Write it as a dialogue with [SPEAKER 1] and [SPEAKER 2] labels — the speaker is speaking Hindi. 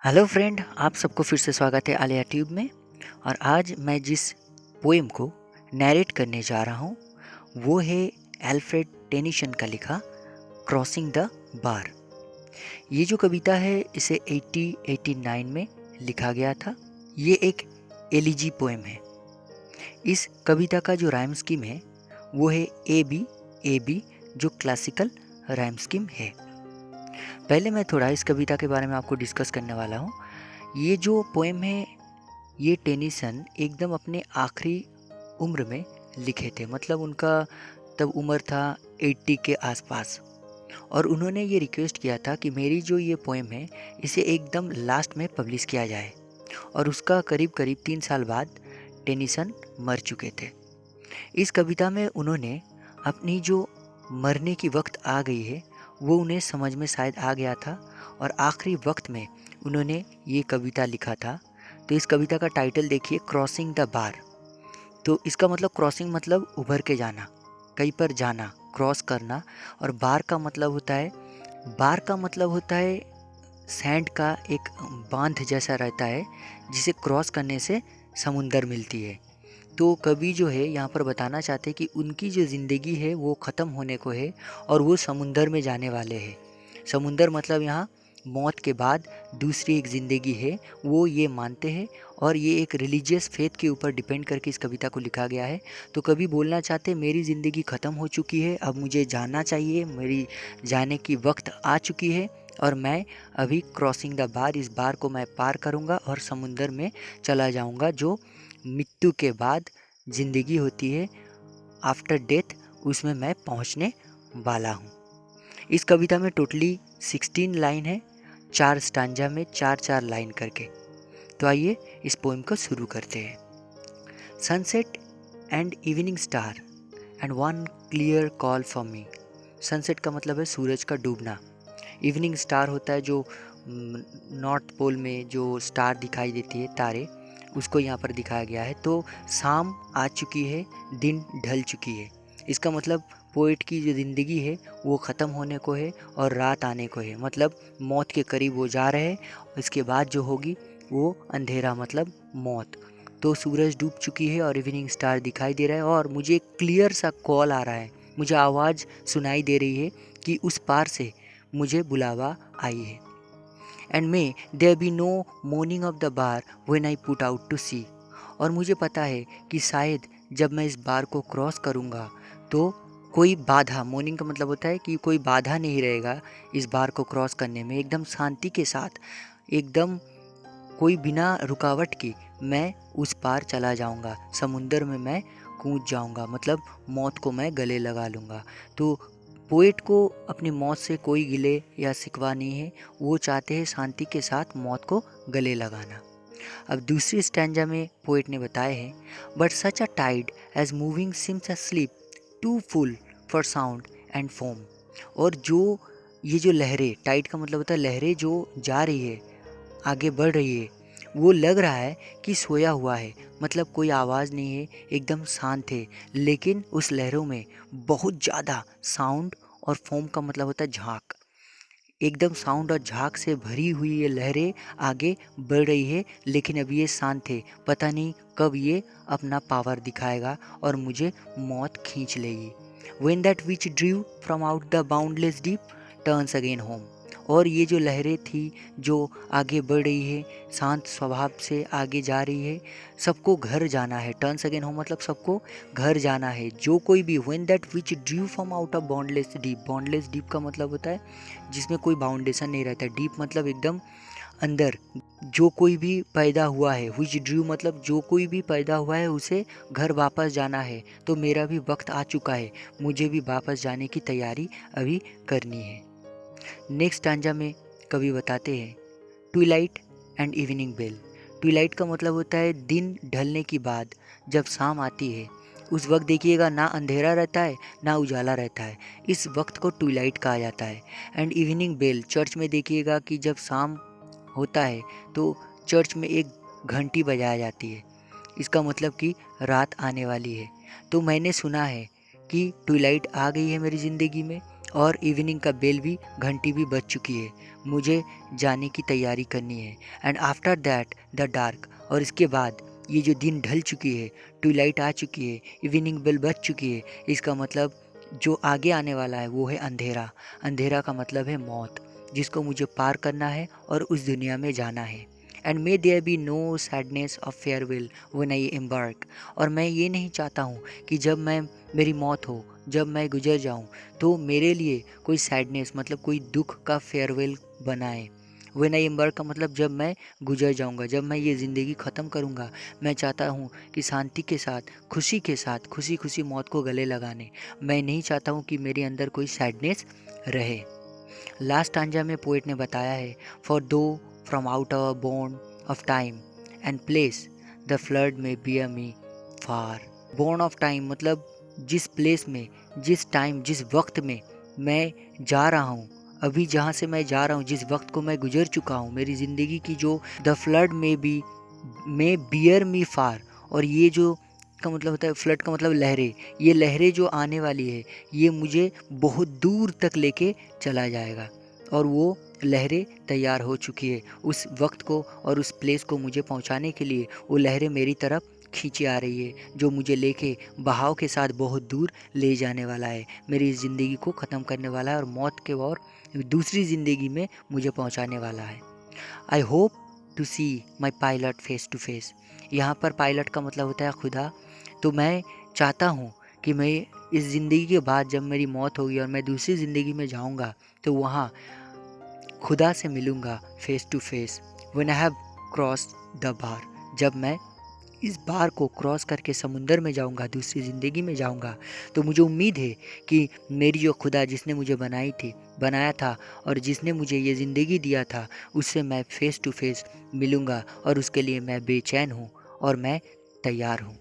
[SPEAKER 1] हेलो फ्रेंड, आप सबको फिर से स्वागत है आलिया ट्यूब में। और आज मैं जिस पोएम को नैरेट करने जा रहा हूँ वो है एल्फ्रेड टेनिसन का लिखा क्रॉसिंग द बार। ये जो कविता है इसे 1889 में लिखा गया था। ये एक एलिजी पोएम है। इस कविता का जो राइम स्कीम है वो है ए बी जो क्लासिकल राइम स्कीम है। पहले मैं थोड़ा इस कविता के बारे में आपको डिस्कस करने वाला हूँ। ये जो पोएम है ये टेनिसन एकदम अपने आखिरी उम्र में लिखे थे, मतलब उनका तब उम्र था 80 के आसपास। और उन्होंने ये रिक्वेस्ट किया था कि मेरी जो ये पोएम है इसे एकदम लास्ट में पब्लिश किया जाए। और उसका करीब करीब 3 साल बाद टेनिसन मर चुके थे। इस कविता में उन्होंने अपनी जो मरने की वक्त आ गई है वो उन्हें समझ में शायद आ गया था और आखिरी वक्त में उन्होंने ये कविता लिखा था। तो इस कविता का टाइटल देखिए, क्रॉसिंग द बार। तो इसका मतलब क्रॉसिंग मतलब उभर के जाना, कहीं पर जाना, क्रॉस करना। और बार का मतलब होता है सैंड का एक बांध जैसा रहता है जिसे क्रॉस करने से समुंदर मिलती है। तो कवि जो है यहाँ पर बताना चाहते हैं कि उनकी जो ज़िंदगी है वो ख़त्म होने को है और वो समुंदर में जाने वाले हैं। समुंदर मतलब यहाँ मौत के बाद दूसरी एक ज़िंदगी है, वो ये मानते हैं। और ये एक रिलीजियस फेथ के ऊपर डिपेंड करके इस कविता को लिखा गया है। तो कवि बोलना चाहते हैं मेरी ज़िंदगी ख़त्म हो चुकी है, अब मुझे जाना चाहिए, मेरी जाने की वक्त आ चुकी है और मैं अभी क्रॉसिंग द बार, इस बार को मैं पार करूँगा और समुंदर में चला जाऊँगा। जो मृत्यु के बाद ज़िंदगी होती है, आफ्टर डेथ, उसमें मैं पहुंचने वाला हूं। इस कविता में टोटली 16 लाइन है, 4 स्टांजा में 4-4 लाइन करके। तो आइए इस पोएम को शुरू करते हैं। Sunset and evening star and one clear call for me. Sunset का मतलब है सूरज का डूबना। इवनिंग स्टार होता है जो नॉर्थ पोल में जो स्टार दिखाई देती है, तारे, उसको यहाँ पर दिखाया गया है। तो शाम आ चुकी है, दिन ढल चुकी है। इसका मतलब पोएट की जो ज़िंदगी है वो ख़त्म होने को है और रात आने को है, मतलब मौत के करीब वो जा रहे हैं। इसके बाद जो होगी वो अंधेरा, मतलब मौत। तो सूरज डूब चुकी है और इवनिंग स्टार दिखाई दे रहा है और मुझे एक क्लियर सा कॉल आ रहा है, मुझे आवाज़ सुनाई दे रही है कि उस पार से मुझे बुलावा आई है। And may there be no mourning of the bar when I put out to sea. और मुझे पता है कि शायद जब मैं इस बार को क्रॉस करूँगा तो कोई बाधा, मॉर्निंग का मतलब होता है कि कोई बाधा नहीं रहेगा इस बार को क्रॉस करने में। एकदम शांति के साथ, एकदम कोई बिना रुकावट की मैं उस पार चला जाऊंगा, समुंदर में मैं कूद जाऊंगा, मतलब मौत को मैं गले लगा लूँगा। तो पोएट को अपनी मौत से कोई गिले या शिकवा नहीं है, वो चाहते हैं शांति के साथ मौत को गले लगाना। अब दूसरी स्टैंजा में पोएट ने बताया है, but such a tide as moving seems asleep too full for sound and foam. और जो ये जो लहरें, टाइड का मतलब होता है लहरें जो जा रही है, आगे बढ़ रही है, वो लग रहा है कि सोया हुआ है, मतलब कोई आवाज़ नहीं है, एकदम शांत है। लेकिन उस लहरों में बहुत ज़्यादा साउंड और फोम का मतलब होता है झाग। एकदम साउंड और झाग से भरी हुई ये लहरें आगे बढ़ रही है, लेकिन अभी ये शांत है। पता नहीं कब ये अपना पावर दिखाएगा और मुझे मौत खींच लेगी। When that which drew from out the boundless deep turns again home। और ये जो लहरें थी जो आगे बढ़ रही है, शांत स्वभाव से आगे जा रही है, सबको घर जाना है। टर्न्स अगेन होम मतलब सबको घर जाना है। जो कोई भी, when that which Drew from out of boundless deep. Boundless deep का मतलब होता है जिसमें कोई बाउंडेशन नहीं रहता। डीप मतलब एकदम अंदर। जो कोई भी पैदा हुआ है, विच ड्रू मतलब जो कोई भी पैदा हुआ है उसे घर वापस जाना है। तो मेरा भी वक्त आ चुका है, मुझे भी वापस जाने की तैयारी अभी करनी है। नेक्स्ट स्टांजा में कवि बताते हैं, twilight and evening bell. Twilight का मतलब होता है दिन ढलने के बाद जब शाम आती है, उस वक्त देखिएगा ना अंधेरा रहता है ना उजाला रहता है, इस वक्त को ट्विलाइट कहा जाता है। एंड इवनिंग बेल, चर्च में देखिएगा कि जब शाम होता है तो चर्च में एक घंटी बजाया जाती है, इसका मतलब कि रात आने वाली है। तो मैंने सुना है कि ट्विलाइट आ गई है मेरी ज़िंदगी में और इवनिंग का बेल भी, घंटी भी बज चुकी है। मुझे जाने की तैयारी करनी है। And after that the dark, और इसके बाद ये जो दिन ढल चुकी है, ट्विलाइट आ चुकी है, इवनिंग बेल बज चुकी है, इसका मतलब जो आगे आने वाला है वो है अंधेरा। अंधेरा का मतलब है मौत, जिसको मुझे पार करना है और उस दुनिया में जाना है। And may there be no sadness of farewell when I embark, और मैं ये नहीं चाहता हूँ कि जब मैं मेरी मौत हो, जब मैं गुजर जाऊँ, तो मेरे लिए कोई सैडनेस मतलब कोई दुख का फेयरवेल बनाए। व्हेन आई एम्बार्क का मतलब जब मैं गुजर जाऊँगा, जब मैं ये ज़िंदगी ख़त्म करूँगा, मैं चाहता हूँ कि शांति के साथ, खुशी के साथ, खुशी खुशी मौत को गले लगाने। मैं नहीं चाहता हूँ कि मेरे अंदर कोई सैडनेस रहे। लास्ट स्टांजा में पोएट ने बताया है, for though from out our bourne of time and place the flood may bear me far. Bourne of time मतलब जिस प्लेस में, जिस टाइम, जिस वक्त में मैं जा रहा हूँ, अभी जहाँ से मैं जा रहा हूँ, जिस वक्त को मैं गुजर चुका हूँ, मेरी ज़िंदगी की जो द फ्लड में बी में बियर मी फार, और ये जो का मतलब होता है, फ्लड का मतलब लहरें, ये लहरें जो आने वाली है ये मुझे बहुत दूर तक लेके चला जाएगा। और वो लहरें तैयार हो चुकी है, उस वक्त को और उस प्लेस को मुझे पहुंचाने के लिए वो लहरें मेरी तरफ खींची आ रही है, जो मुझे लेके बहाव के साथ बहुत दूर ले जाने वाला है, मेरी ज़िंदगी को ख़त्म करने वाला है और मौत के और दूसरी ज़िंदगी में मुझे पहुंचाने वाला है। I hope to see my pilot face to face. यहाँ पर पायलट का मतलब होता है खुदा। तो मैं चाहता हूँ कि मैं इस ज़िंदगी के बाद जब मेरी मौत होगी और मैं दूसरी ज़िंदगी में जाऊँगा, तो वहाँ खुदा से मिलूँगा face to face. When I have cross the bar, जब मैं इस बार को क्रॉस करके समुंदर में जाऊंगा, दूसरी ज़िंदगी में जाऊंगा, तो मुझे उम्मीद है कि मेरी जो खुदा जिसने मुझे बनाया था और जिसने मुझे ये ज़िंदगी दिया था, उससे मैं फ़ेस टू फेस मिलूंगा, और उसके लिए मैं बेचैन हूँ और मैं तैयार हूँ।